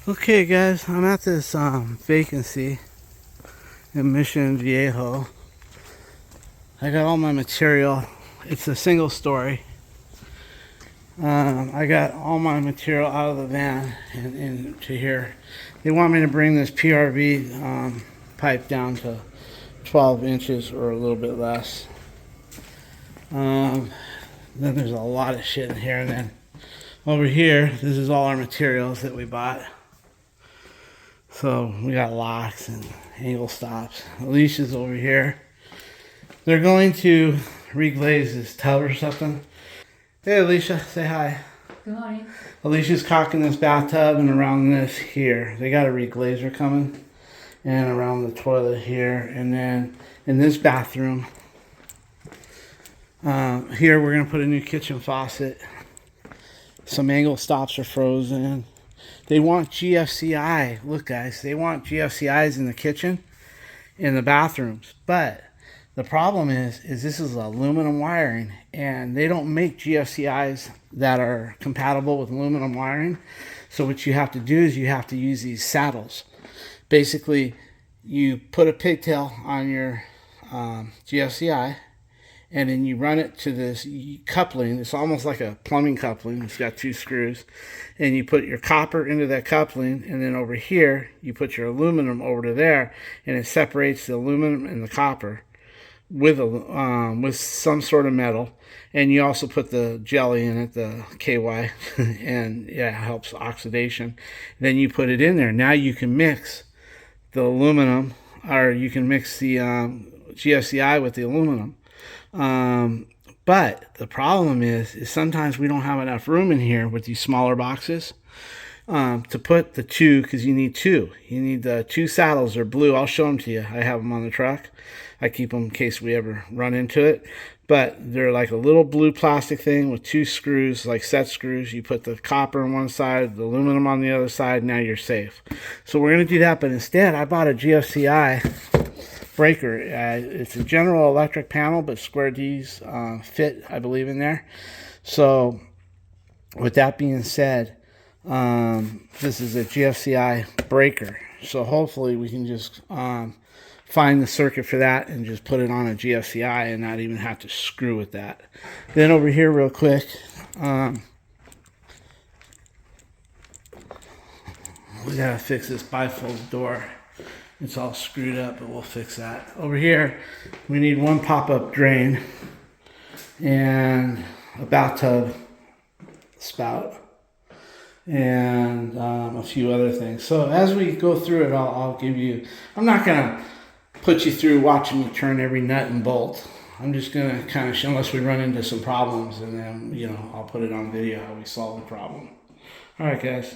Okay guys, I'm at this vacancy in Mission Viejo. I got all my material. It's a single story. I got all my material out of the van and into here. They want me to bring this PRV pipe down to 12 inches or a little bit less. Then there's a lot of shit in here, and then over here, this is all our materials that we bought. So we got locks and angle stops. Alicia's over here. They're going to reglaze this tub or something. Hey Alicia, say hi. Good morning. Alicia's caulking this bathtub and around this here. They got a reglazer coming. And around the toilet here. And then in this bathroom. Here we're going to put a new kitchen faucet. Some angle stops are frozen. They want GFCI. Look guys, they want GFCIs in the kitchen, in the bathrooms. But the problem is this is aluminum wiring, and they don't make GFCIs that are compatible with aluminum wiring. So what you have to do is you have to use these saddles. Basically, you put a pigtail on your GFCI, and then you run it to this coupling. It's almost like a plumbing coupling. It's got two screws. And you put your copper into that coupling, and then over here, you put your aluminum over to there, and it separates the aluminum and the copper with some sort of metal. And you also put the jelly in it, the KY, and yeah, it helps oxidation. Then you put it in there. Now you can mix the aluminum, or you can mix the GFCI with the aluminum. But the problem is sometimes we don't have enough room in here with these smaller boxes to put the two, because you need two. You need the two saddles. They're blue. I'll show them to you. I have them on the truck. I keep them in case we ever run into it. But they're like a little blue plastic thing with two screws, like set screws. You put the copper on one side, the aluminum on the other side. Now you're safe. So we're going to do that. But instead, I bought a GFCI breaker. It's a General Electric panel, but square D's fit, I believe, in there. So with that being said, this is a GFCI breaker. So hopefully we can just find the circuit for that and just put it on a GFCI and not even have to screw with that. Then over here real quick, we gotta fix this bifold door. It's all screwed up, but we'll fix that. Over here, we need one pop-up drain and a bathtub spout and a few other things. So as we go through it, I'll give you, I'm not going to put you through watching me turn every nut and bolt. I'm just going to kind of show, unless we run into some problems, and then, you know, I'll put it on video how we solve the problem. All right, guys.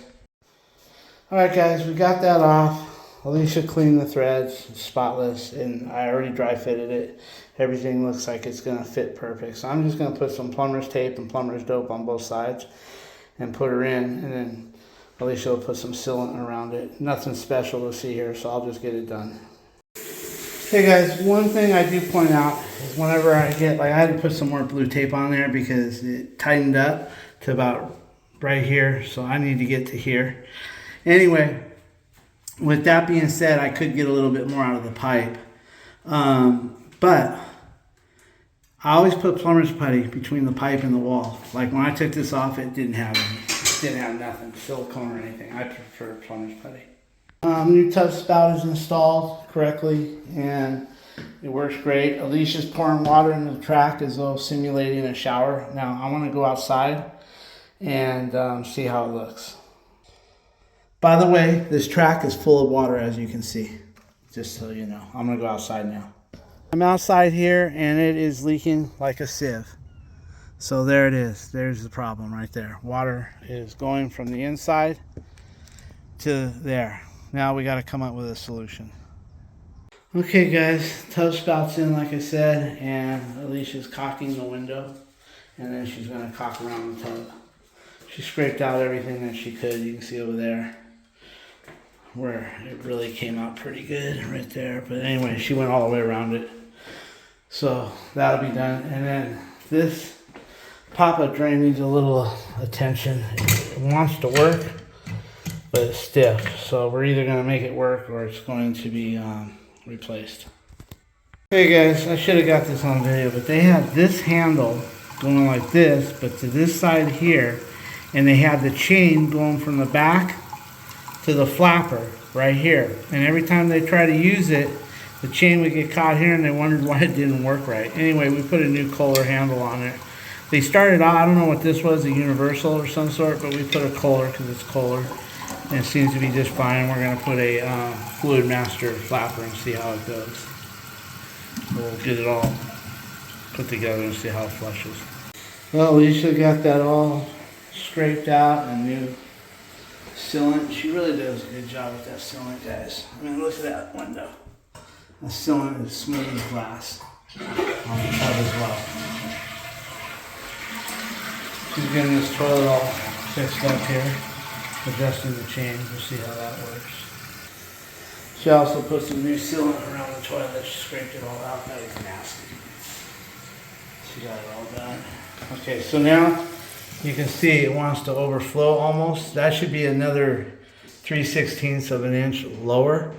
All right, guys, we got that off. Alicia cleaned the threads, spotless, and I already dry fitted it. Everything looks like it's going to fit perfect. So I'm just going to put some plumber's tape and plumber's dope on both sides and put her in. And then Alicia will put some sealant around it. Nothing special to see here, so I'll just get it done. Hey guys, one thing I do point out is whenever I get, like, I had to put some more blue tape on there because it tightened up to about right here. So I need to get to here. Anyway, with that being said, I could get a little bit more out of the pipe. But I always put plumber's putty between the pipe and the wall. Like when I took this off, it didn't have nothing, silicone or anything. I prefer plumber's putty. New tub spout is installed correctly and it works great. Alicia's pouring water into the track as though simulating a shower. Now I want to go outside and see how it looks. By the way, this track is full of water, as you can see, just so you know. I'm going to go outside now. I'm outside here, and it is leaking like a sieve. So there it is. There's the problem right there. Water is going from the inside to there. Now we got to come up with a solution. Okay, guys, tub spout's in, like I said, and Alicia's caulking the window, and then she's going to caulk around the tub. She scraped out everything that she could. You can see over there where it really came out pretty good right there. But anyway, she went all the way around it. So that'll be done. And then this pop-up drain needs a little attention. It wants to work, but it's stiff. So we're either going to make it work or it's going to be replaced. Hey guys, I should have got this on video, but they have this handle going like this, but to this side here, and they have the chain going from the back to the flapper right here. And every time they try to use it, the chain would get caught here and they wondered why it didn't work right. Anyway, we put a new Kohler handle on it. They started out, I don't know what this was, a universal or some sort, but we put a Kohler because it's Kohler. And it seems to be just fine. We're going to put a Fluid Master flapper and see how it goes. We'll get it all put together and see how it flushes. Well, Alicia got that all scraped out and new sealant. She really does a good job with that sealant, guys. I mean, look at that window. The sealant is smooth as glass on the tub as well. She's getting this toilet all fixed up here, adjusting the chain. We'll see how that works. She also put some new sealant around the toilet. She scraped it all out. That was nasty. She got it all done. Okay, so now you can see it wants to overflow almost. That should be another 3/16 of an inch lower.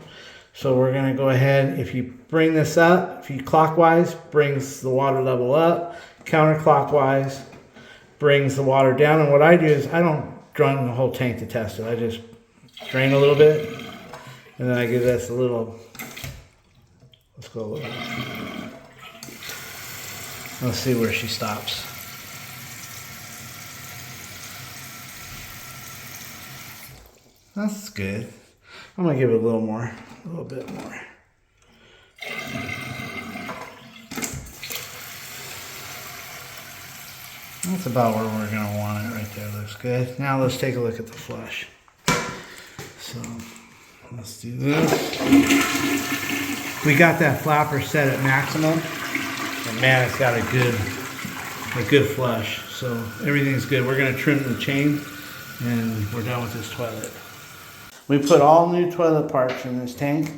So we're going to go ahead, if you bring this up, if you clockwise, brings the water level up, counterclockwise brings the water down. And what I do is I don't drain the whole tank to test it. I just drain a little bit, and then I give this a little, let's go a little. Let's see where she stops. That's good. I'm going to give it a little more, a little bit more. That's about where we're going to want it right there. Looks good. Now let's take a look at the flush. So let's do this. We got that flapper set at maximum. And man, it's got a good flush. So everything's good. We're going to trim the chain and we're done with this toilet. We put all new toilet parts in this tank.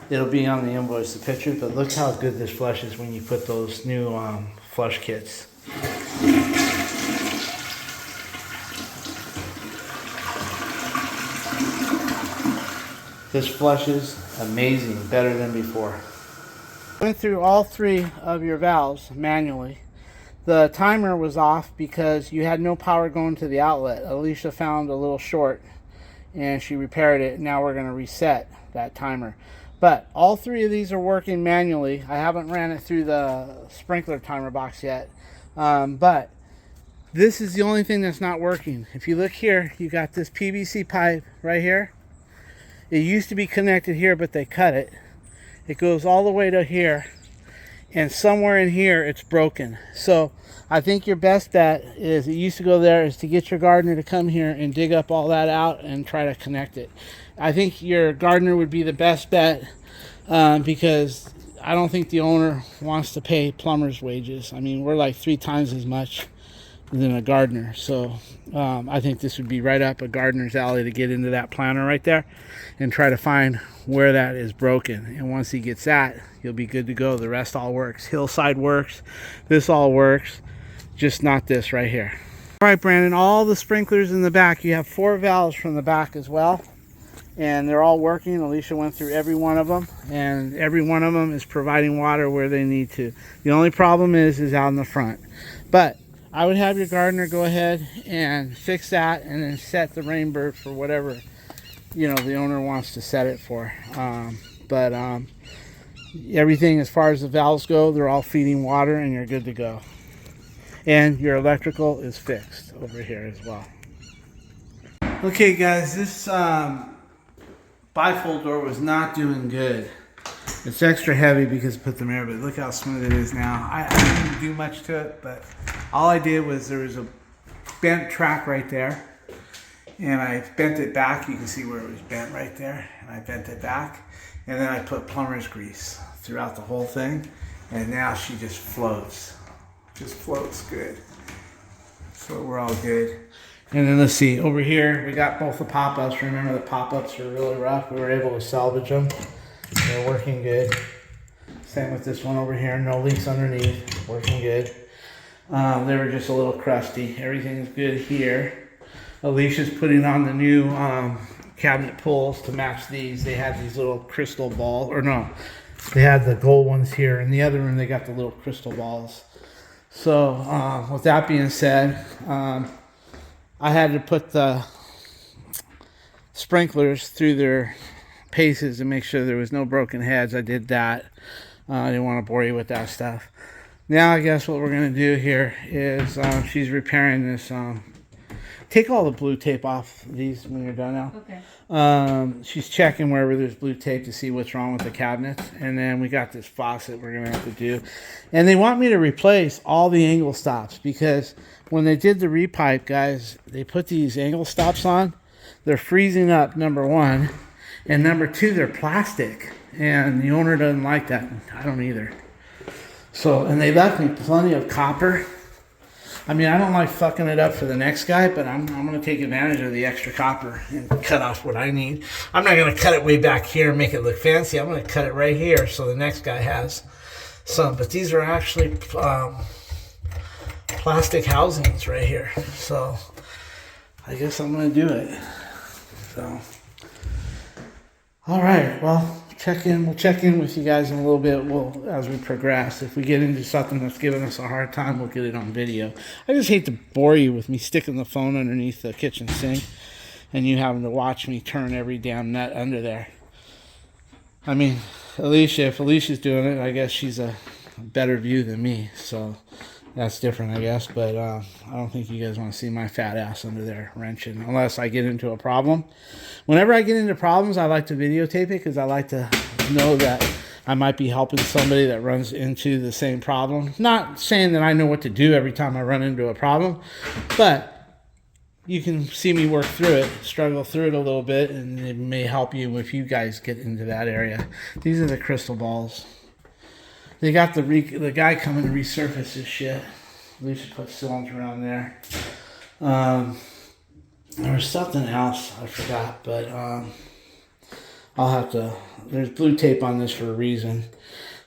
It'll be on the invoice, the picture, but look how good this flushes when you put those new flush kits. This flushes amazing, better than before. Went through all 3 of your valves manually. The timer was off because you had no power going to the outlet. Alicia found a little short and she repaired it. Now we're going to reset that timer. But all 3 of these are working manually. I haven't ran it through the sprinkler timer box yet. But this is the only thing that's not working. If you look here, you got this PVC pipe right here. It used to be connected here, but they cut it. It goes all the way to here. And somewhere in here, it's broken. So I think your best bet is, it used to go there, is to get your gardener to come here and dig up all that out and try to connect it. I think your gardener would be the best bet because I don't think the owner wants to pay plumber's wages. I mean, we're like 3 times as much than a gardener. So I think this would be right up a gardener's alley to get into that planter right there and try to find where that is broken. And once he gets that, you'll be good to go. The rest all works. Hillside works. This all works. Just not this right here. All right, Brandon, all the sprinklers in the back, you have 4 valves from the back as well. And they're all working. Alicia went through every one of them, and every one of them is providing water where they need to. The only problem is out in the front. But I would have your gardener go ahead and fix that and then set the Rainbird for whatever, you know, the owner wants to set it for. Everything as far as the valves go, they're all feeding water and you're good to go. And your electrical is fixed over here as well. Okay guys, this bifold door was not doing good. It's extra heavy because I put the mirror, but look how smooth it is now. I didn't do much to it, but all I did was, there was a bent track right there, and I bent it back. You can see where it was bent right there, and I bent it back, and then I put plumber's grease throughout the whole thing, and now she just floats. Just floats good. So we're all good. And then let's see, over here we got both the pop-ups. Remember, the pop-ups are really rough. We were able to salvage them. They're working good. Same with this one over here. No leaks underneath. Working good. They were just a little crusty. Everything's good here. Alicia's putting on the new cabinet pulls to match these. They had these little crystal balls, or no, they had the gold ones here. In the other room, they got the little crystal balls. So with that being said, I had to put the sprinklers through their paces to make sure there was no broken heads. I did that. I didn't want to bore you with that stuff. Now I guess what we're going to do here is she's repairing this. Take all the blue tape off these when you're done now. Okay. She's checking wherever there's blue tape to see what's wrong with the cabinets. And then we got this faucet we're going to have to do. And they want me to replace all the angle stops because when they did the repipe, guys, they put these angle stops on. They're freezing up, number one. And number two, they're plastic. And the owner doesn't like that. I don't either. So, and they left me plenty of copper. I mean, I don't like fucking it up for the next guy, but I'm going to take advantage of the extra copper and cut off what I need. I'm not going to cut it way back here and make it look fancy. I'm going to cut it right here so the next guy has some. But these are actually plastic housings right here. So I guess I'm going to do it. So, all right, well. We'll check in with you guys in a little bit as we progress. If we get into something that's giving us a hard time, we'll get it on video. I just hate to bore you with me sticking the phone underneath the kitchen sink and you having to watch me turn every damn nut under there. I mean, Alicia, if Alicia's doing it, I guess she's a better view than me, so that's different, I guess. But I don't think you guys want to see my fat ass under there wrenching unless I get into a problem. Whenever I get into problems, I like to videotape it because I like to know that I might be helping somebody that runs into the same problem. Not saying that I know what to do every time I run into a problem, but you can see me work through it, struggle through it a little bit, and it may help you if you guys get into that area. These are the crystal balls. They got the guy coming to resurface this shit. We should put cylinder around there. There was something else I forgot, but I'll have to. There's blue tape on this for a reason,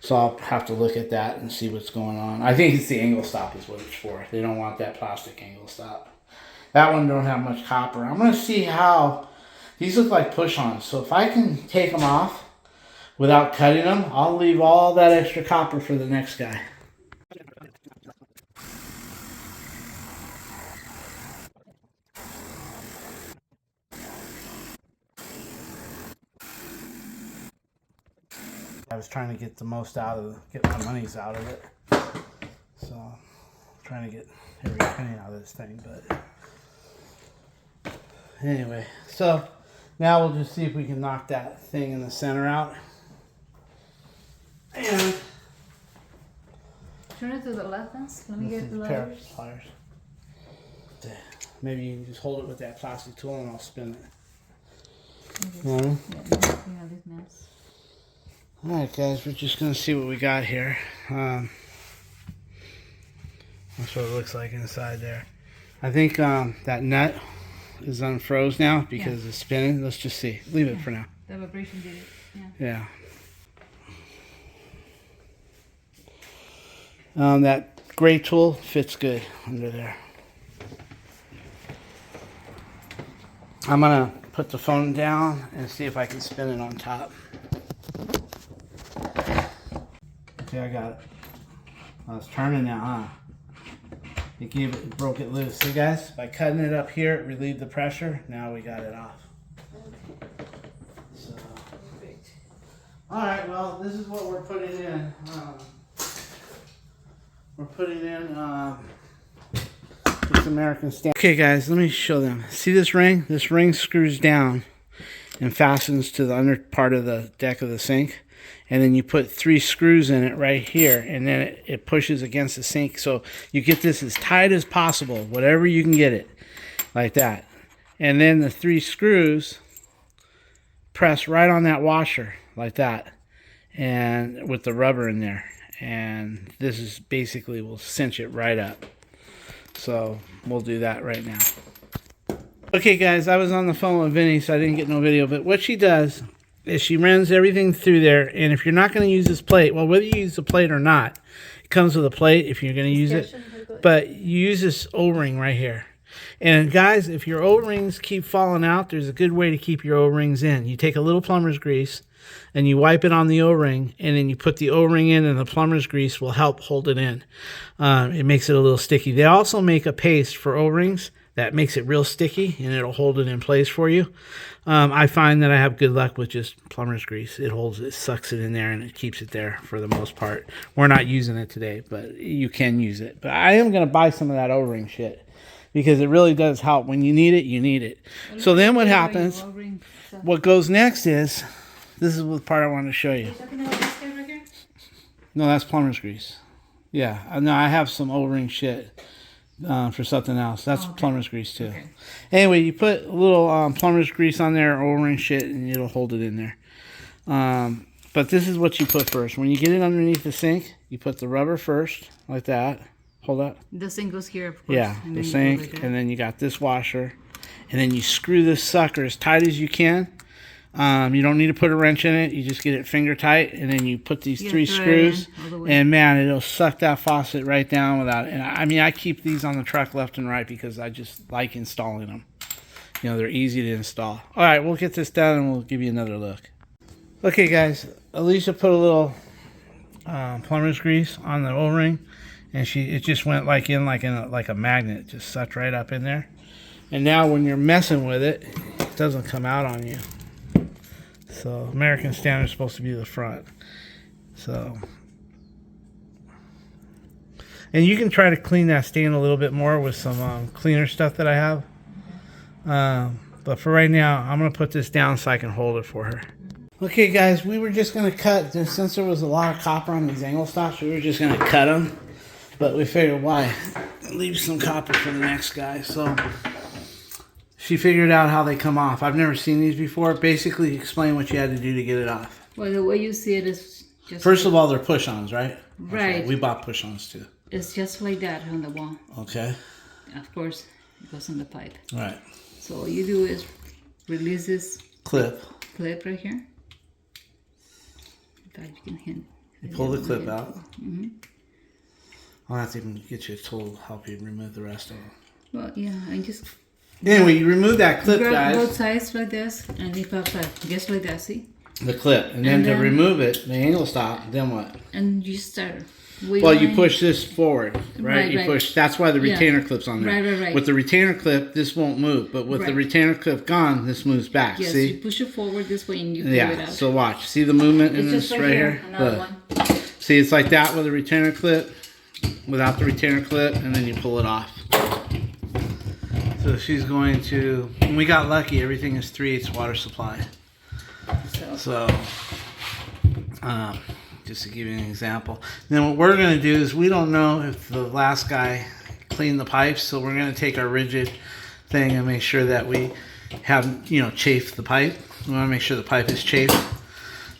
so I'll have to look at that and see what's going on. I think it's the angle stop is what it's for. They don't want that plastic angle stop. That one don't have much copper. I'm gonna see how these look like push-ons. So if I can take them off without cutting them, I'll leave all that extra copper for the next guy. I was trying to get the most get my monies out of it. So, I'm trying to get every penny out of this thing, but anyway. So, now we'll just see if we can knock that thing in the center out. And turn it to the left then. Let me get the pair left. of pliers. Maybe you can just hold it with that plastic tool and I'll spin it. Okay. Yeah, you have this mess. Alright guys, we're just going to see what we got here. That's what it looks like inside there. I think that nut is unfroze now because it's spinning. Let's just see. Leave it for now. The vibration did it. Yeah. That gray tool fits good under there. I'm going to put the phone down and see if I can spin it on top. Okay, I got it. Oh, it's turning now, huh? It broke it loose. See guys, by cutting it up here, it relieved the pressure. Now we got it off. So, alright, well, this is what we're putting in. We're putting in this American Standard. Okay guys, let me show them. See this ring? This ring screws down and fastens to the under part of the deck of the sink. And then you put 3 screws in it right here, and then it pushes against the sink. So you get this as tight as possible, whatever you can get it, like that. And then the 3 screws press right on that washer, like that, and with the rubber in there. And this is basically will cinch it right up. So we'll do that right now. Okay guys, I was on the phone with Vinny, so I didn't get no video, but what she does is she runs everything through there, and if you're not going to use this plate, well, whether you use the plate or not, it comes with a plate if you're going to use it, but you use this O-ring right here. And guys, if your O-rings keep falling out, there's a good way to keep your O-rings in. You take a little plumber's grease and you wipe it on the O-ring, and then you put the O-ring in, and the plumber's grease will help hold it in. It makes it a little sticky. They also make a paste for O-rings that makes it real sticky, and it'll hold it in place for you. I find that I have good luck with just plumber's grease. It sucks it in there, and it keeps it there for the most part. We're not using it today, but you can use it. But I am going to buy some of that O-ring shit, because it really does help. When you need it, you need it. So then what happens, what goes next is, this is the part I wanted to show you. Are you talking about this guy right here? No, that's plumber's grease. Yeah, no, I have some O-ring shit for something else. That's plumber's grease too. Okay. Anyway, you put a little plumber's grease on there, O-ring shit, and it'll hold it in there. But this is what you put first. When you get it underneath the sink, you put the rubber first, like that. Hold up. The sink goes here, of course. Yeah, the sink, and then you got this washer. And then you screw this sucker as tight as you can. You don't need to put a wrench in it. You just get it finger tight, and then you put these 3 screws, and man, it'll suck that faucet right down without. And I mean, I keep these on the truck left and right because I just like installing them. You know, they're easy to install. All right, we'll get this done, and we'll give you another look. Okay, guys, Alicia put a little plumber's grease on the O-ring, and it just went like a magnet. It just sucked right up in there. And now when you're messing with it, it doesn't come out on you. So American Standard is supposed to be the front. So, and you can try to clean that stain a little bit more with some cleaner stuff that I have. But for right now, I'm going to put this down so I can hold it for her. Okay, guys, we were just going to cut, since there was a lot of copper on these angle stops, we were just going to cut them. But we figured, why? Leave some copper for the next guy. So she figured out how they come off. I've never seen these before. Basically, explain what you had to do to get it off. Well, the way you see it is just... First of all, they're push-ons, right? Right. Okay. We bought push-ons, too. It's just like that on the wall. Okay. Of course, it goes on the pipe. Right. So all you do is release this clip right here. In fact, you can hit. You pull the clip out. Mm-hmm. I'll have to even get you a tool to help you remove the rest of them. Well, yeah, I just... Anyway, you remove that clip, guys. Both sides like this, and it pops out just like that, see? The clip. And then to remove it, the angle stop, then what? And you start... Well, you push this forward, right? You push. That's why the retainer clip's on there. Right. With the retainer clip, this won't move. But with the retainer clip gone, this moves back. Yes, see? you push it forward this way and you pull it out. Yeah, so watch. See the movement in this right here? Another one. See, it's like that with a retainer clip, without the retainer clip, and then you pull it off. So she's going to... And we got lucky. Everything is 3/8 water supply. So just to give you an example. Then what we're going to do is we don't know if the last guy cleaned the pipes, so we're going to take our rigid thing and make sure that we have, chafed the pipe. We want to make sure the pipe is chafed,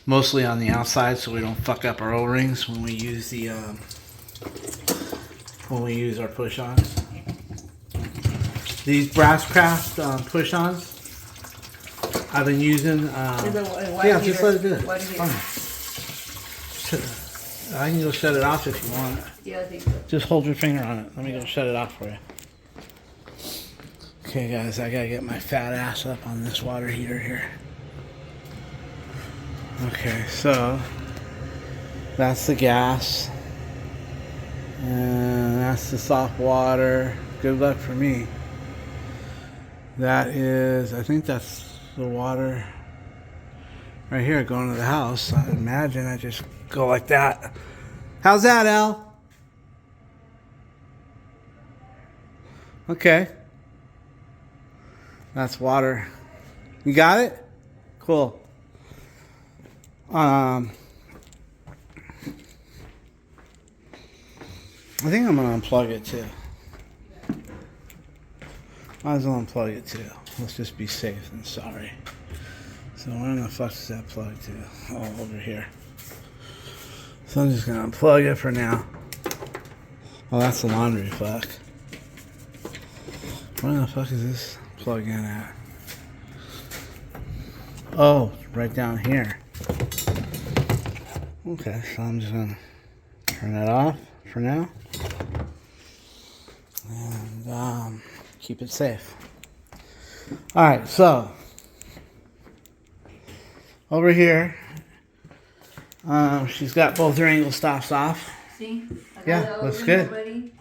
mostly on the outside, so we don't fuck up our O-rings when we use the our push-ons. These Brasscraft push-ons I've been using. Yeah, just let it do it. I can go shut it off if you want. Yeah, I think so. Just hold your finger on it. Let me go shut it off for you. Okay, guys, I gotta get my fat ass up on this water heater here. Okay, so that's the gas, and that's the soft water. Good luck for me. That is, I think that's the water right here going to the house. I imagine I just go like that. How's that, Al? Okay. That's water. You got it? Cool. I think I'm gonna unplug it too. Might as well unplug it too. Let's just be safe than sorry. So where in the fuck is that plug to? Oh, over here. So I'm just gonna unplug it for now. Oh, that's the laundry fuck. Where the fuck is this plug in at? Oh, right down here. Okay, so I'm just gonna turn that off for now. And keep it safe. All right, so over here, she's got both her angle stops off. See? I got Yeah, the looks O-ring good. already.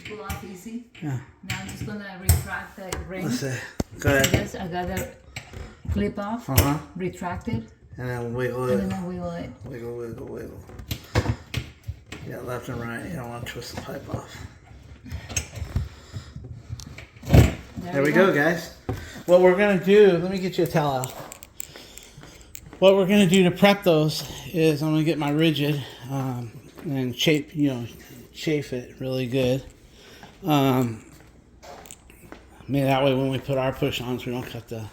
Pull off easy. Yeah. Now I'm just gonna retract the ring. Let's see. Go ahead. Yes, I got the clip off, retract it, And then wiggle and it. then I wiggle it. Wiggle, wiggle, wiggle. Yeah, left and right. You don't want to twist the pipe off. There we go, guys. What we're going to do, let me get you a towel out. What we're going to do to prep those is I'm going to get my rigid and chafe it really good. Maybe that way when we put our push-ons, we don't cut the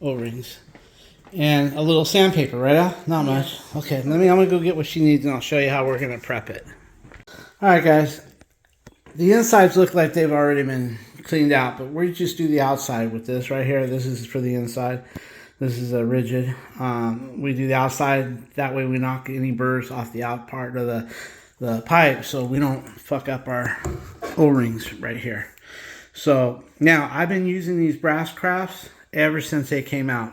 O-rings. And a little sandpaper, right, Al? Not much. Okay, I'm going to go get what she needs, and I'll show you how we're going to prep it. All right, guys. The insides look like they've already been cleaned out, but we just do the outside with this right here. This is for the inside. This is a rigid. We do the outside. That way we knock any burrs off the out part of the pipe so we don't fuck up our O-rings right here. So now I've been using these brass crafts ever since they came out.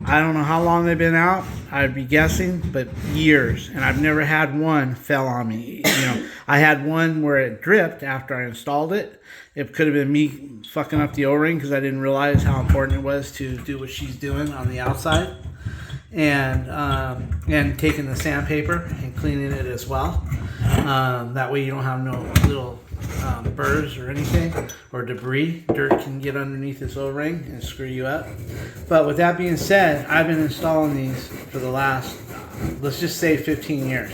I don't know how long they've been out. I'd be guessing, but years. And I've never had one fell on me. I had one where it dripped after I installed it. It could have been me fucking up the O-ring because I didn't realize how important it was to do what she's doing on the outside. And taking the sandpaper and cleaning it as well. That way you don't have no little burrs or anything or debris. Dirt can get underneath this O-ring and screw you up. But with that being said, I've been installing these for the last, let's just say 15 years.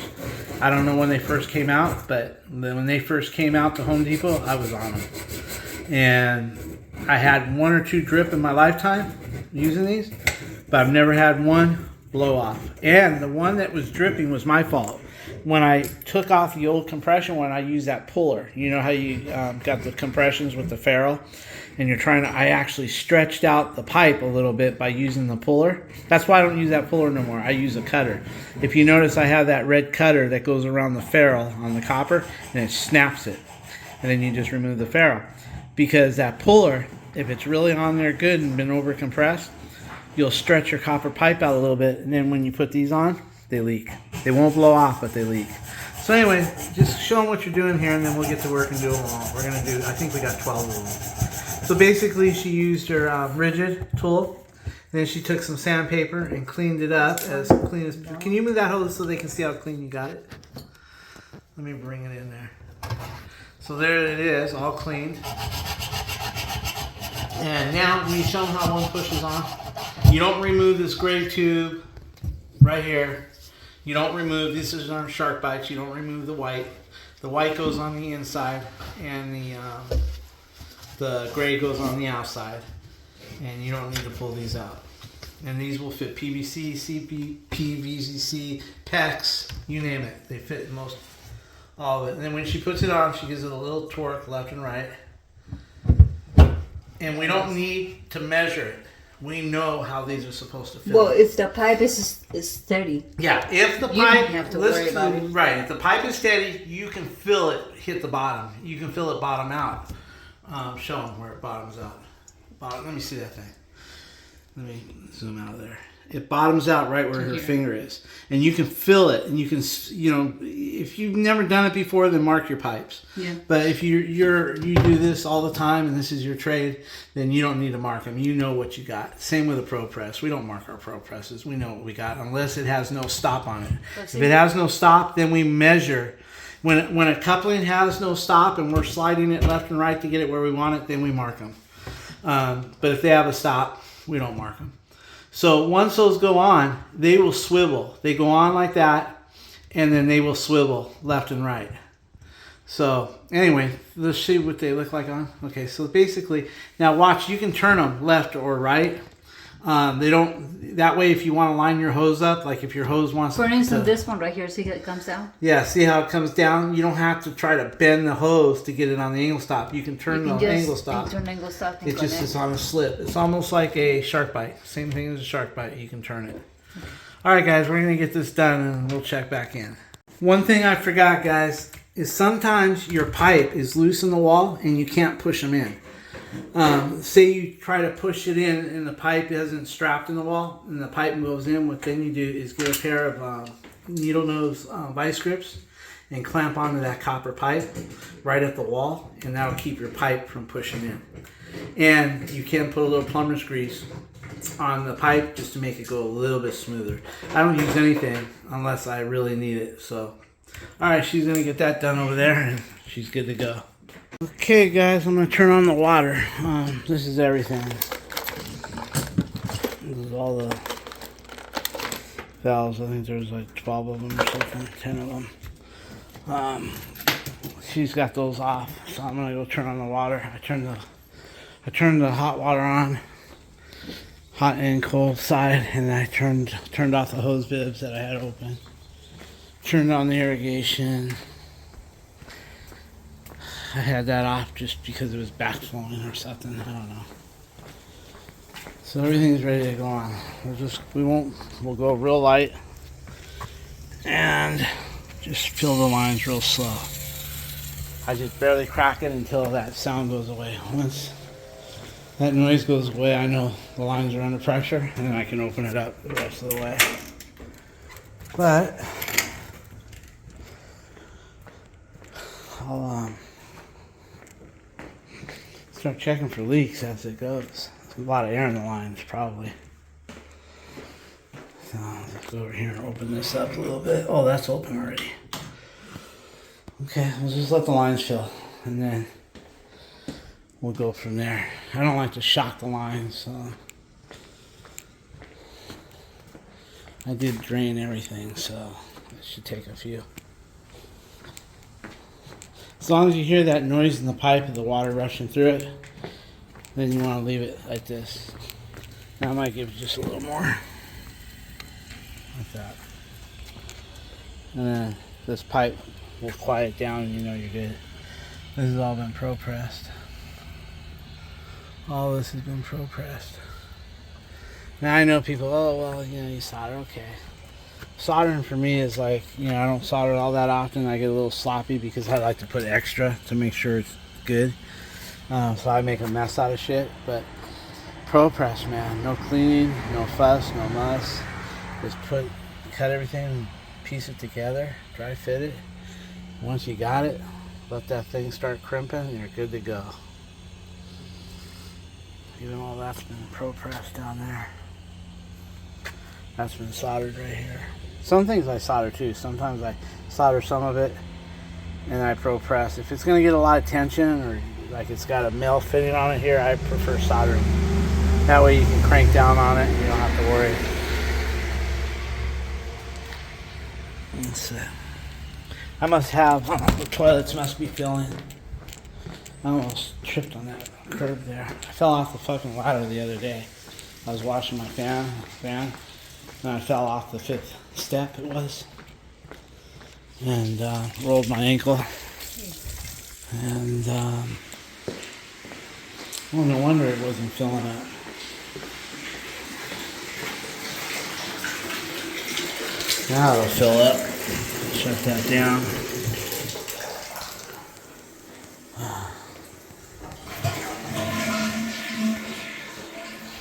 I don't know when they first came out, but when they first came out to Home Depot, I was on them. And I had one or two drip in my lifetime using these, but I've never had one blow off. And the one that was dripping was my fault. When I took off the old compression one, I used that puller. You know how you got the compressions with the ferrule, and you're trying to, I actually stretched out the pipe a little bit by using the puller. That's why I don't use that puller no more. I use a cutter. If you notice, I have that red cutter that goes around the ferrule on the copper, and it snaps it. And then you just remove the ferrule. Because that puller, if it's really on there good and been over compressed, you'll stretch your copper pipe out a little bit, and then when you put these on, they leak. They won't blow off, but they leak. So anyway, just show them what you're doing here, and then we'll get to work and do them all. We're going to do, I think we got 12 of them. So basically, she used her rigid tool. Then she took some sandpaper and cleaned it up as clean as... Can you move that hose so they can see how clean you got it? Let me bring it in there. So there it is, all cleaned. And now, when you show them how one pushes on, you don't remove this gray tube right here. You don't remove, this is on shark bites, you don't remove the white. The white goes on the inside, and the gray goes on the outside. And you don't need to pull these out. And these will fit PVC, CP, PVC, PEX, you name it. They fit in most, all of it. And then when she puts it on, she gives it a little torque left and right. And we don't need to measure it. We know how these are supposed to fit. Well, if the pipe is steady. Yeah, if the pipe, you don't have to worry about it. Right, if the pipe is steady, you can feel it hit the bottom. You can feel it bottom out. Show them where it bottoms out. Let me see that thing. Let me zoom out of there. It bottoms out right where her finger is. And you can feel it. And you can, if you've never done it before, then mark your pipes. Yeah. But if you do this all the time and this is your trade, then you don't need to mark them. You know what you got. Same with a Pro Press. We don't mark our Pro Presses. We know what we got unless it has no stop on it. If it has no stop, then we measure. When a coupling has no stop and we're sliding it left and right to get it where we want it, then we mark them. But if they have a stop, we don't mark them. So once those go on, they will swivel. They go on like that, and then they will swivel left and right. So anyway, let's see what they look like on. Okay, so basically, now watch, you can turn them left or right. They don't, that way if you want to line your hose up, like if your hose wants For instance, this one right here, see how it comes down? Yeah, see how it comes down? You don't have to try to bend the hose to get it on the angle stop. You can turn the angle stop. It just is on a slip. It's almost like a shark bite. Same thing as a shark bite. You can turn it. Okay. All right, guys, we're going to get this done and we'll check back in. One thing I forgot, guys, is sometimes your pipe is loose in the wall and you can't push them in. say you try to push it in and the pipe isn't strapped in the wall and the pipe goes in, what then you do is get a pair of needle nose vice grips and clamp onto that copper pipe right at the wall, and that'll keep your pipe from pushing in. And you can put a little plumber's grease on the pipe just to make it go a little bit smoother. I don't use anything unless I really need it. So, all right, she's gonna get that done over there, and she's good to go. Okay, guys, I'm gonna turn on the water. This is everything. This is all the valves. I think there's like 12 of them or something, 10 of them. She's got those off, so I'm gonna go turn on the water. I turned the hot water on, hot and cold side, and I turned off the hose bibs that I had open. Turned on the irrigation. I had that off just because it was backflowing or something. I don't know. So everything's ready to go on. We'll go real light and just fill the lines real slow. I just barely crack it until that sound goes away. Once that noise goes away, I know the lines are under pressure, and then I can open it up the rest of the way. But I'll start checking for leaks as it goes. There's a lot of air in the lines, probably. So let's go over here and open this up a little bit. Oh, that's open already. Okay, we'll just let the lines fill, and then we'll go from there. I don't like to shock the lines, so I did drain everything, so it should take a few. As long as you hear that noise in the pipe of the water rushing through it, then you want to leave it like this. Now I might give it just a little more. Like that. And then this pipe will quiet down and you know you're good. This has all been pro-pressed. All this has been pro-pressed. Now I know people, oh well, you know, you solder, okay. Soldering for me is like, you know, I don't solder all that often. I get a little sloppy because I like to put extra to make sure it's good. So I make a mess out of shit. But pro-press, man, no cleaning, no fuss, no muss. Just cut everything, piece it together, dry fit it. Once you got it, let that thing start crimping and you're good to go. Even all that's been pro-pressed down there. That's been soldered right here. Some things I solder too. Sometimes I solder some of it and I pro-press. If it's going to get a lot of tension or like it's got a mill fitting on it here, I prefer soldering. That way you can crank down on it and you don't have to worry. Let's see. I must have, the toilets must be filling. I almost tripped on that curb there. I fell off the fucking ladder the other day. I was washing my fan, and I fell off the 5th step it was. And rolled my ankle. And well, no wonder it wasn't filling up. Now it'll fill up. Shut that down.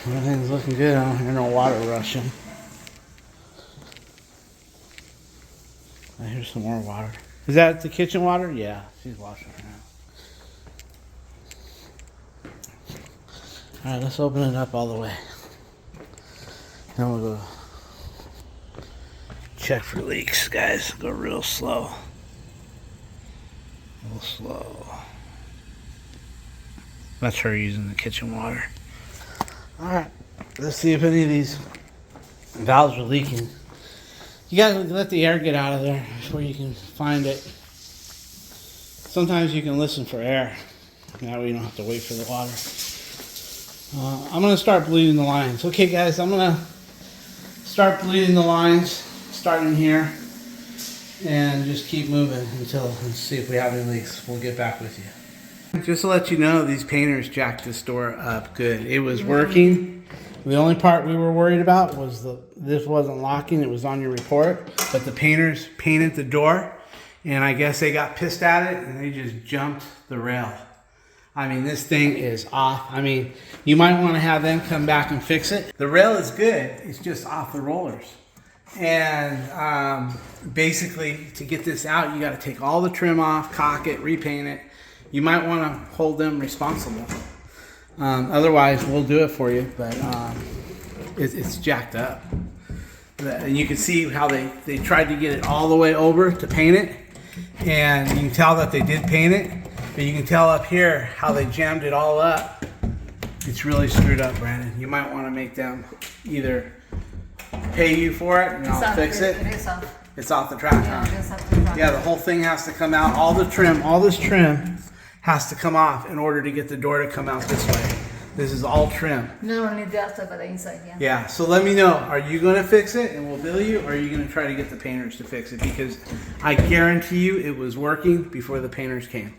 Everything's looking good. I don't hear no water rushing. I hear some more water. Is that the kitchen water? Yeah, she's washing her now. Alright, let's open it up all the way. Then we'll go check for leaks, guys. Go real slow. Real slow. That's her using the kitchen water. Alright, let's see if any of these valves are leaking. You gotta let the air get out of there before you can find it. Sometimes you can listen for air. That way you don't have to wait for the water. I'm gonna start bleeding the lines. Okay guys, I'm gonna start bleeding the lines, starting here, and just keep moving until, let's see if we have any leaks. We'll get back with you. Just to let you know, these painters jacked this door up good. It was working. The only part we were worried about was this wasn't locking. It was on your report. But the painters painted the door, and I guess they got pissed at it, and they just jumped the rail. I mean, this thing is off. I mean, you might want to have them come back and fix it. The rail is good. It's just off the rollers. And basically, to get this out, you got to take all the trim off, caulk it, repaint it. You might want to hold them responsible. Otherwise, we'll do it for you, but it's jacked up. And you can see how they tried to get it all the way over to paint it. And you can tell that they did paint it. But you can tell up here how they jammed it all up. It's really screwed up, Brandon. You might want to make them either pay you for it and I'll fix it. It is off. It's off the track. Yeah, it is off the track. Yeah, the whole thing has to come out. All this trim has to come off in order to get the door to come out this way. This is all trim. Not only the outside, but the inside, yeah. Yeah, so let me know. Are you going to fix it and we'll bill you, or are you going to try to get the painters to fix it? Because I guarantee you it was working before the painters came.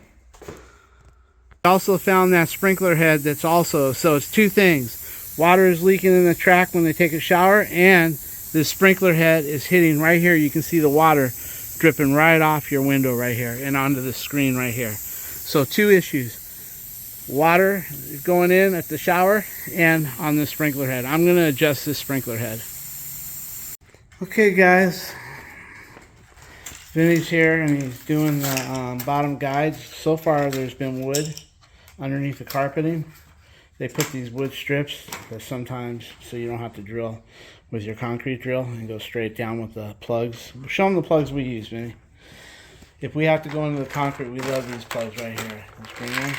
I also found that sprinkler head that's also, so it's two things. Water is leaking in the track when they take a shower, and this sprinkler head is hitting right here. You can see the water dripping right off your window right here and onto the screen right here. So two issues. Water going in at the shower and on the sprinkler head. I'm going to adjust this sprinkler head. Okay guys, Vinny's here and he's doing the bottom guides. So far there's been wood underneath the carpeting. They put these wood strips that sometimes, so you don't have to drill with your concrete drill and go straight down with the plugs. Show them the plugs we use, Vinny. If we have to go into the concrete, we love these plugs right here. Those green ones.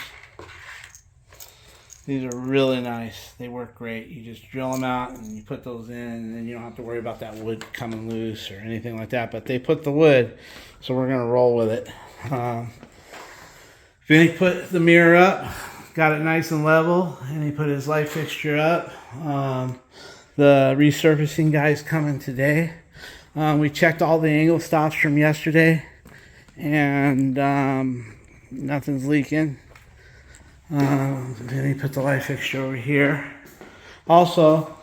These are really nice. They work great. You just drill them out and you put those in, and then you don't have to worry about that wood coming loose or anything like that. But they put the wood, so we're going to roll with it. Vinny put the mirror up, got it nice and level, and he put his light fixture up. The resurfacing guy's coming today. We checked all the angle stops from yesterday, and nothing's leaking. Then he put the light fixture over here. Also,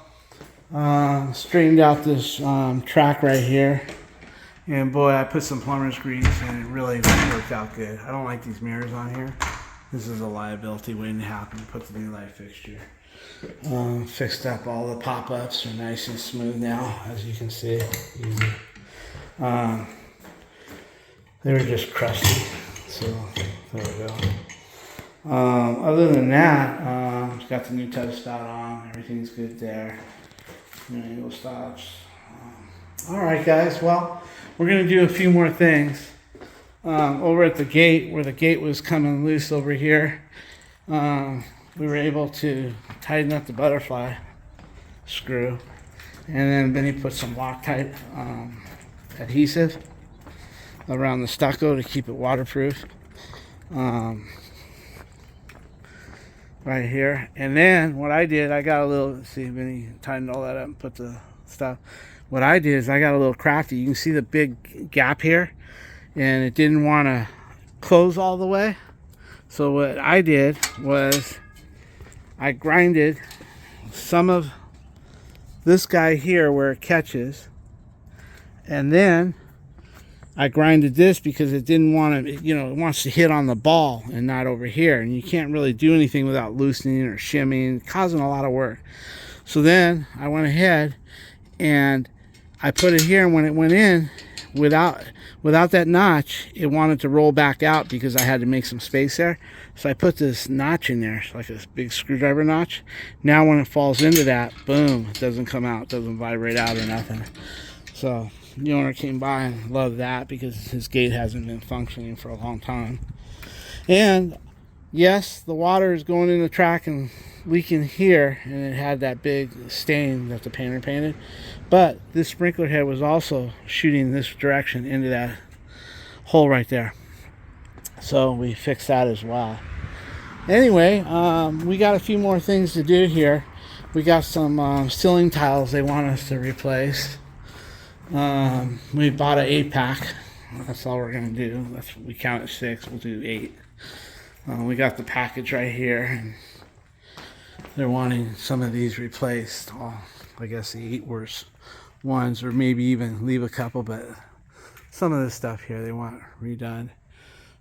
straightened out this track right here. And boy, I put some plumber's grease and it really worked out good. I don't like these mirrors on here. This is a liability waiting to happen. Put the new light fixture. Fixed up all the pop-ups. Are nice and smooth now, as you can see. Easy. They were just crusty. So, there we go. Other than that, got the new toe spout on. Everything's good there. New angle stops. Alright guys, well, we're going to do a few more things. Over at the gate, where the gate was coming loose over here, we were able to tighten up the butterfly screw. And then he put some Loctite adhesive around the stucco to keep it waterproof. Right here. And then what I did, I got a little, see, Vinny tightened all that up and put the stuff. What I did is I got a little crafty. You can see the big gap here, and it didn't want to close all the way. So what I did was I grinded some of this guy here where it catches, and then I grinded this because it didn't want to, you know, it wants to hit on the ball and not over here. And you can't really do anything without loosening or shimming, causing a lot of work. So then I went ahead and I put it here, and when it went in, without that notch, it wanted to roll back out because I had to make some space there. So I put this notch in there, like a big screwdriver notch. Now when it falls into that, boom, it doesn't come out, it doesn't vibrate out or nothing. So the owner came by and loved that because his gate hasn't been functioning for a long time. And yes, the water is going in the track and leaking here, and it had that big stain that the painter painted. But this sprinkler head was also shooting this direction into that hole right there. So we fixed that as well. Anyway, we got a few more things to do here. We got some ceiling tiles they want us to replace. We bought an 8-pack. That's all we're going to do. We counted 6. We'll do 8. We got the package right here, and they're wanting some of these replaced. I guess the 8 worst ones, or maybe even leave a couple, but some of this stuff here they want redone.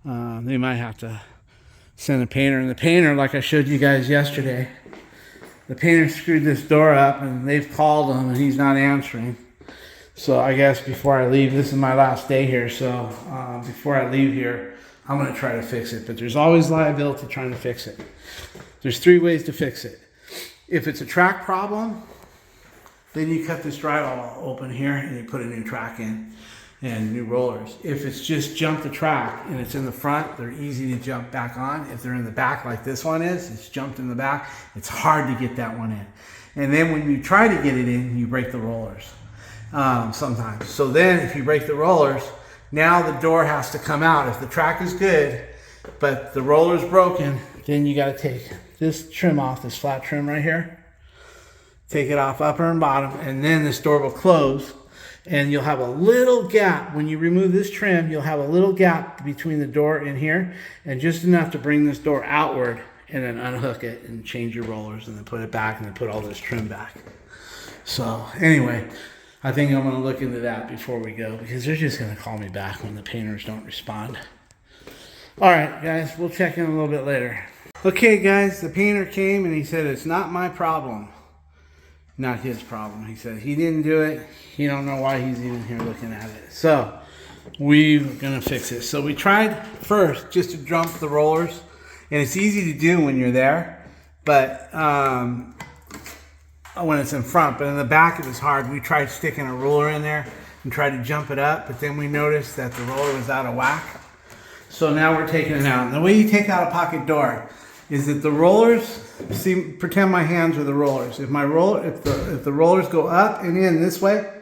They might have to send a painter. And the painter, like I showed you guys yesterday, the painter screwed this door up, and they've called him and he's not answering. So I guess before I leave, this is my last day here, so before I leave here, I'm going to try to fix it. But there's always liability trying to fix it. There's 3 ways to fix it. If it's a track problem, then you cut this drywall open here and you put a new track in and new rollers. If it's just jump the track and it's in the front, they're easy to jump back on. If they're in the back like this one is, it's jumped in the back, it's hard to get that one in. And then when you try to get it in, you break the rollers sometimes. So then if you break the rollers, now the door has to come out. If the track is good, but the roller's broken, then you got to take this trim off, this flat trim right here. Take it off upper and bottom, and then this door will close, and you'll have a little gap. When you remove this trim, you'll have a little gap between the door and here, and just enough to bring this door outward, and then unhook it and change your rollers, and then put it back, and then put all this trim back. So anyway, I think I'm going to look into that before we go, because they're just going to call me back when the painters don't respond. All right, guys, we'll check in a little bit later. Okay, guys, the painter came, and he said, it's not my problem. Not his problem. He said he didn't do it. He don't know why he's even here looking at it. So we're gonna fix it. So we tried first just to jump the rollers, and it's easy to do when you're there, but when it's in front. But in the back it was hard. We tried sticking a ruler in there and tried to jump it up, but then we noticed that the roller was out of whack. So now we're taking it out. And the way you take out a pocket door is that the rollers, see, pretend my hands are the rollers. If the rollers go up and in this way,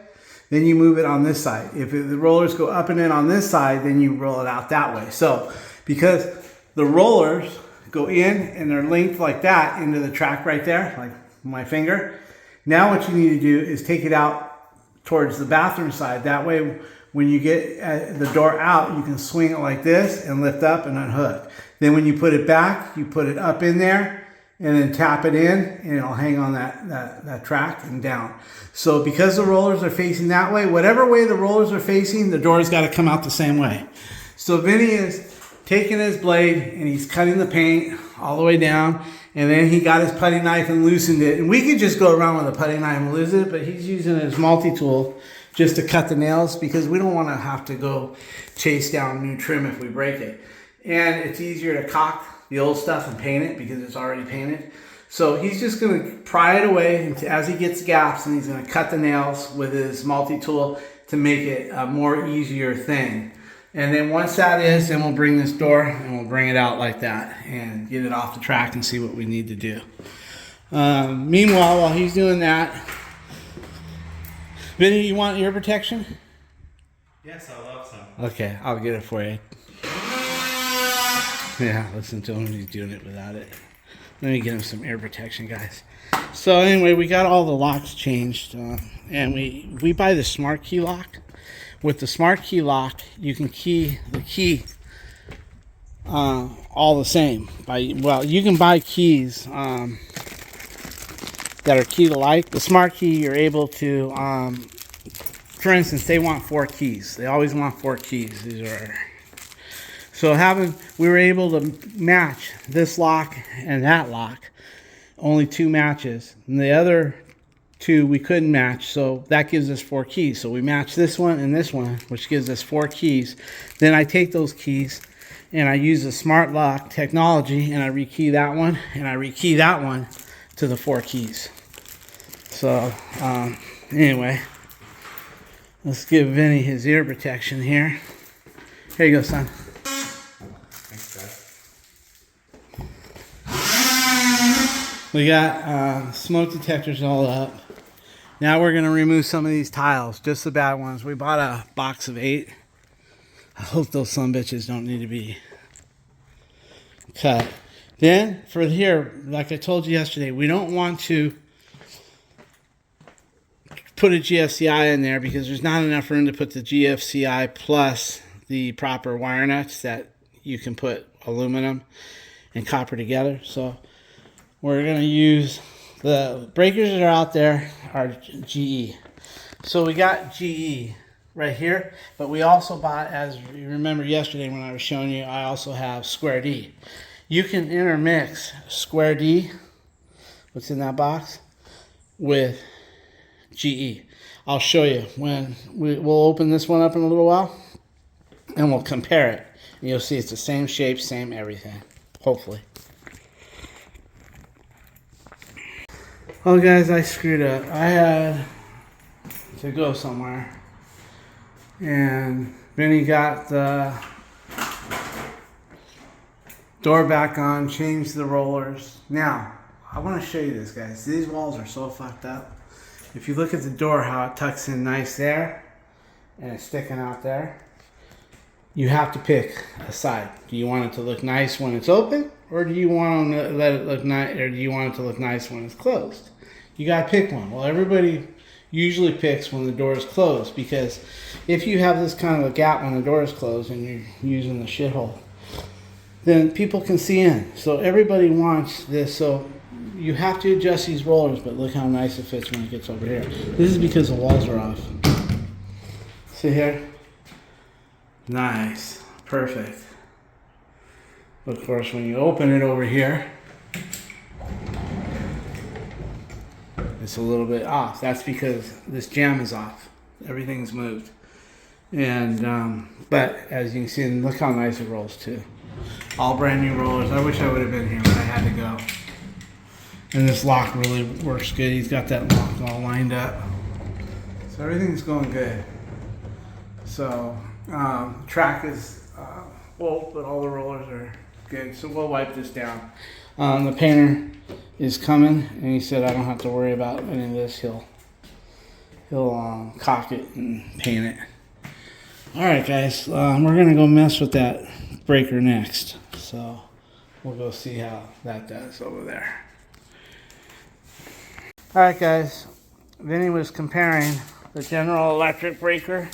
then you move it on this side. If the rollers go up and in on this side, then you roll it out that way. So because the rollers go in and they're linked like that into the track right there, like my finger, now what you need to do is take it out towards the bathroom side. That way, when you get the door out, you can swing it like this and lift up and unhook. Then when you put it back, you put it up in there and then tap it in, and it'll hang on that track and down. So because the rollers are facing that way, whatever way the rollers are facing, the door's got to come out the same way. So Vinny is taking his blade and he's cutting the paint all the way down, and then he got his putty knife and loosened it. And we could just go around with a putty knife and loosen it, but he's using his multi-tool just to cut the nails, because we don't want to have to go chase down new trim if we break it. And it's easier to caulk the old stuff and paint it because it's already painted. So he's just going to pry it away as he gets gaps, and he's going to cut the nails with his multi-tool to make it a more easier thing. And then once that is, then we'll bring this door and we'll bring it out like that and get it off the track and see what we need to do. Meanwhile, while he's doing that, Vinny, you want ear protection? Yes, I love some. Okay, I'll get it for you. Yeah, listen to him. He's doing it without it. Let me get him some ear protection, guys. So anyway, we got all the locks changed, and we buy the smart key lock. With the smart key lock, you can key the key all the same. You can buy keys that are key to like. The smart key, you're able to, for instance, they want 4 keys. They always want 4 keys. We were able to match this lock and that lock, only 2 matches, and the other 2 we couldn't match, so that gives us 4 keys. So we match this one and this one, which gives us 4 keys. Then I take those keys and I use the smart lock technology, and I rekey that one and I rekey that one to the 4 keys. So anyway, let's give Vinny his ear protection here. Here you go, son. We got smoke detectors all up. Now we're going to remove some of these tiles, just the bad ones. We bought a box of 8. I hope those sumbitches don't need to be cut. Then for here, like I told you yesterday, we don't want to put a GFCI in there because there's not enough room to put the GFCI plus the proper wire nuts that you can put aluminum and copper together. So we're going to use the breakers that are out there are GE. So we got GE right here, but we also bought, as you remember yesterday when I was showing you, I also have Square D. You can intermix square D, what's in that box, with GE. I'll show you when we'll open this one up in a little while, and we'll compare it. And you'll see it's the same shape, same everything, hopefully. Oh guys, I screwed up. I had to go somewhere, and Vinny got the door back on, changed the rollers. Now, I want to show you this, guys. These walls are so fucked up. If you look at the door, how it tucks in nice there, and it's sticking out there, you have to pick a side. Do you want it to look nice when it's open, or do you want to let it look nice, or do you want it to look nice when it's closed? You gotta pick one. Well, everybody usually picks when the door is closed, because if you have this kind of a gap when the door is closed and you're using the shithole, then people can see in. So everybody wants this. So you have to adjust these rollers, but look how nice it fits when it gets over here. This is because the walls are off. See here? Nice. Perfect. But of course, when you open it over here, it's a little bit off. That's because this jamb is off. Everything's moved. And but as you can see, look how nice it rolls too. All brand new rollers. I wish I would have been here, but I had to go. And this lock really works good. He's got that lock all lined up. So everything's going good. So track is old, but all the rollers are good. So we'll wipe this down. The painter is coming, and he said I don't have to worry about any of this. He'll caulk it and paint it. All right, guys. We're gonna go mess with that breaker next. So we'll go see how that does over there. All right, guys. Vinny was comparing the General Electric breaker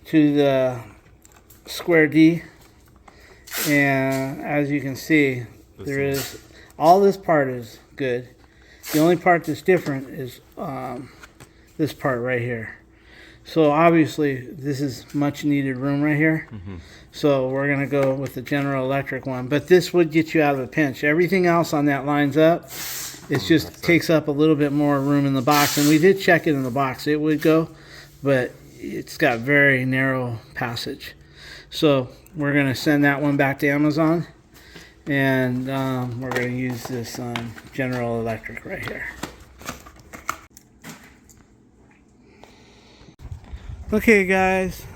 to the Square D, and as you can see, there is all this part is good. The only part that's different is this part right here. So obviously this is much needed room right here. So we're gonna go with the General Electric one, but this would get you out of a pinch. Everything else on that lines up. It just takes up a little bit more room in the box, and we did check it in the box. It would go, but it's got very narrow passage. So we're gonna send that one back to Amazon, and we're gonna use this General Electric right here. Okay, guys.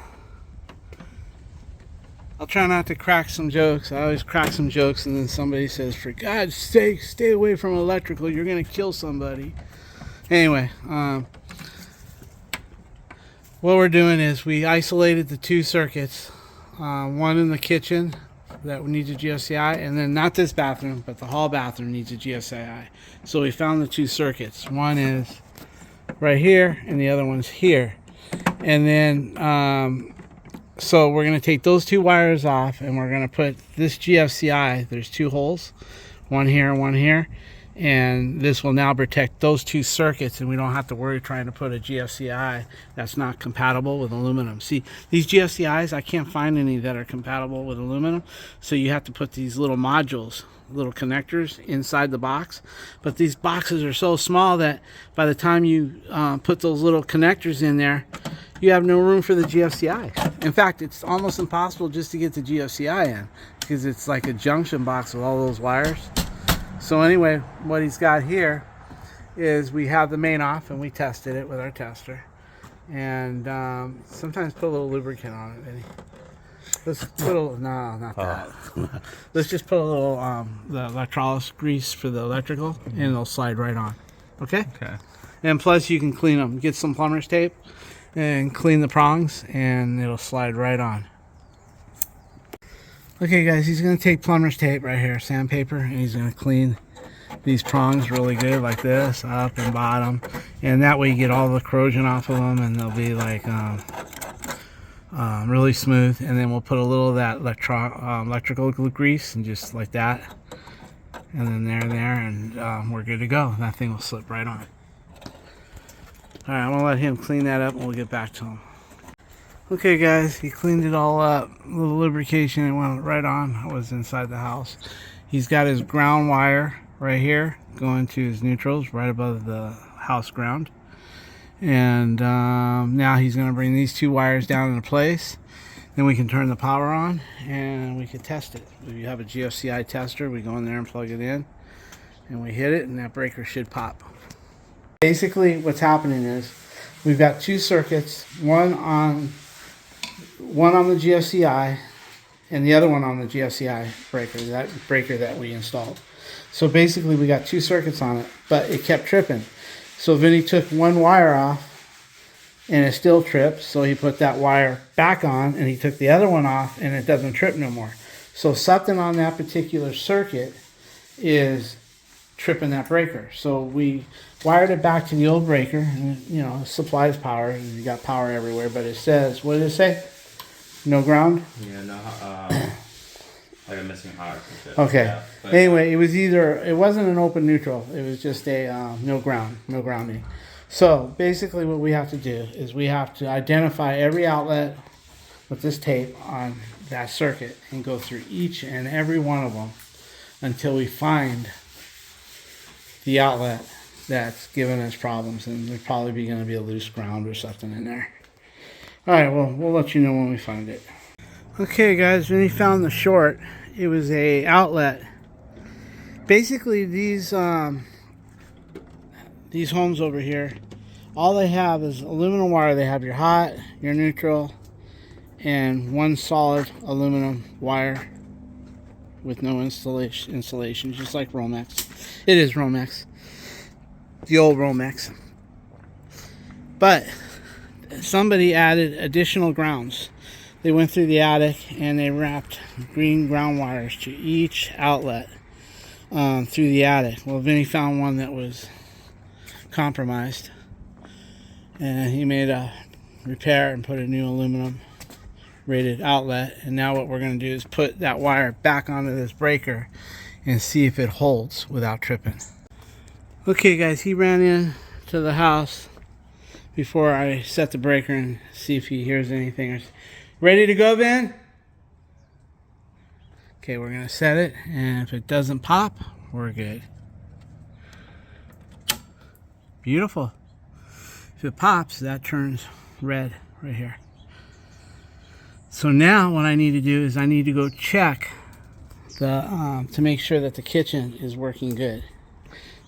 I'll try not to crack some jokes. I always crack some jokes, and then somebody says, "For God's sake, stay away from electrical. You're gonna kill somebody." Anyway, what we're doing is we isolated the two circuits. One in the kitchen that needs a GFCI, and then not this bathroom, but the hall bathroom needs a GFCI. So we found the two circuits. One is right here, and the other one's here. And then, so we're going to take those two wires off, and we're going to put this GFCI. There's two holes, one here and one here. And this will now protect those two circuits, and we don't have to worry trying to put a GFCI that's not compatible with aluminum. See, these GFCIs, I can't find any that are compatible with aluminum, so you have to put these little modules, little connectors inside the box. But these boxes are so small that by the time you put those little connectors in there, you have no room for the GFCI. In fact, it's almost impossible just to get the GFCI in, because it's like a junction box with all those wires. So anyway, what he's got here is we have the main off, and we tested it with our tester. And sometimes put a little lubricant on it, Vinny. Let's put a little, no, not that. Let's just put a little the electrolysis grease for the electrical, and it'll slide right on. Okay? Okay. And plus you can clean them. Get some plumber's tape and clean the prongs, and it'll slide right on. Okay, guys, he's going to take plumber's tape right here, sandpaper, and he's going to clean these prongs really good, like this, up and bottom. And that way you get all the corrosion off of them, and they'll be like really smooth. And then we'll put a little of that electrical grease, and just like that. And then there, and we're good to go. That thing will slip right on. All right, I'm going to let him clean that up, and we'll get back to him. Okay, guys, he cleaned it all up. A little lubrication, it went right on. I was inside the house. He's got his ground wire right here going to his neutrals right above the house ground. And now he's going to bring these two wires down into place. Then we can turn the power on and we can test it. If you have a GFCI tester, we go in there and plug it in and we hit it and that breaker should pop. Basically what's happening is we've got two circuits, one on the GFCI and the other one on the GFCI breaker, that breaker that we installed. So basically we got two circuits on it, but it kept tripping. So Vinny took one wire off and it still trips, so he put that wire back on and he took the other one off and it doesn't trip no more. So something on that particular circuit is tripping that breaker. So we wired it back to the old breaker, and you know, it supplies power and you got power everywhere, but it says, what did it say? No ground? Yeah, no, like a missing hot. Okay. Yeah, anyway, it wasn't an open neutral. It was just a no grounding. So basically what we have to do is we have to identify every outlet with this tape on that circuit and go through each and every one of them until we find the outlet that's giving us problems, and there's probably going to be a loose ground or something in there. Alright, well, we'll let you know when we find it. Okay guys, when we found the short, it was a outlet. Basically these homes over here, all they have is aluminum wire. They have your hot, your neutral, and one solid aluminum wire with no insulation, just like Romex. It is Romex, the old Romex. But somebody added additional grounds. They went through the attic and they wrapped green ground wires to each outlet through the attic. Well, Vinny found one that was compromised, and he made a repair and put a new aluminum rated outlet. And now what we're going to do is put that wire back onto this breaker and see if it holds without tripping. Okay guys, he ran in to the house before I set the breaker and see if he hears anything. Ready to go, Vin? Okay, we're going to set it, and if it doesn't pop, we're good. Beautiful. If it pops, that turns red right here. So now what I need to do is I need to go check the to make sure that the kitchen is working good.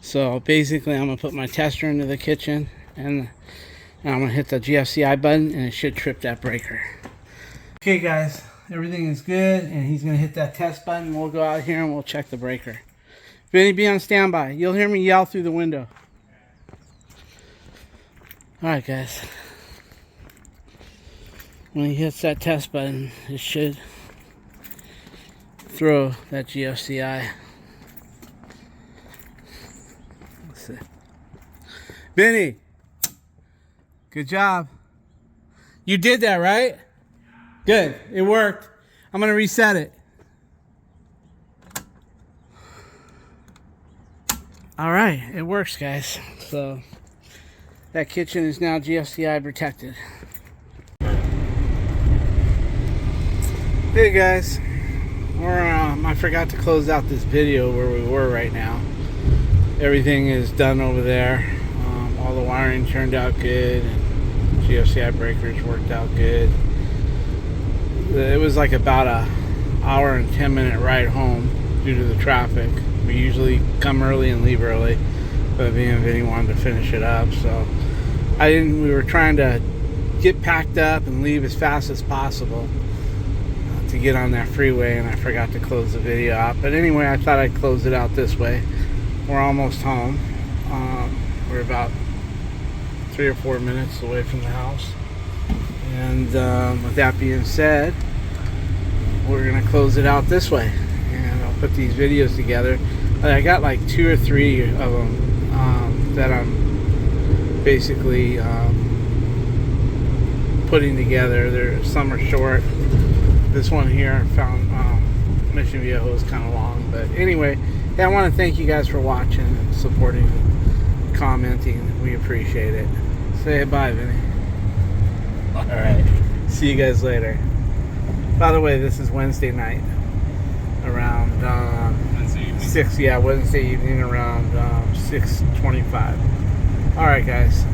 So basically I'm going to put my tester into the kitchen and I'm going to hit the GFCI button and it should trip that breaker. Okay guys, everything is good, and he's going to hit that test button. We'll go out here and we'll check the breaker. Vinny, be on standby. You'll hear me yell through the window. Alright guys, when he hits that test button, it should throw that GFCI. Let's see. Vinny, good job. You did that, right? Good, it worked. I'm going to reset it. Alright, it works guys. So that kitchen is now GFCI protected. Hey guys, I forgot to close out this video where we were right now. Everything is done over there. All the wiring turned out good, and GFCI breakers worked out good. It was like about an hour and 10-minute ride home due to the traffic. We usually come early and leave early, but me and Vinny wanted to finish it up, so we were trying to get packed up and leave as fast as possible to get on that freeway, and I forgot to close the video out. But anyway, I thought I'd close it out this way. We're almost home. We're about 3 or 4 minutes away from the house, and with that being said, we're gonna close it out this way, and I'll put these videos together. I got like 2 or 3 of them that I'm basically putting together. Some are short. This one here I found Mission Viejo is kind of long, but anyway, hey, I want to thank you guys for watching and supporting and commenting. We appreciate it. Say bye, Vinny. Alright, see you guys later. By the way, this is Wednesday night around 6, yeah, Wednesday evening around 6:25. All right, guys.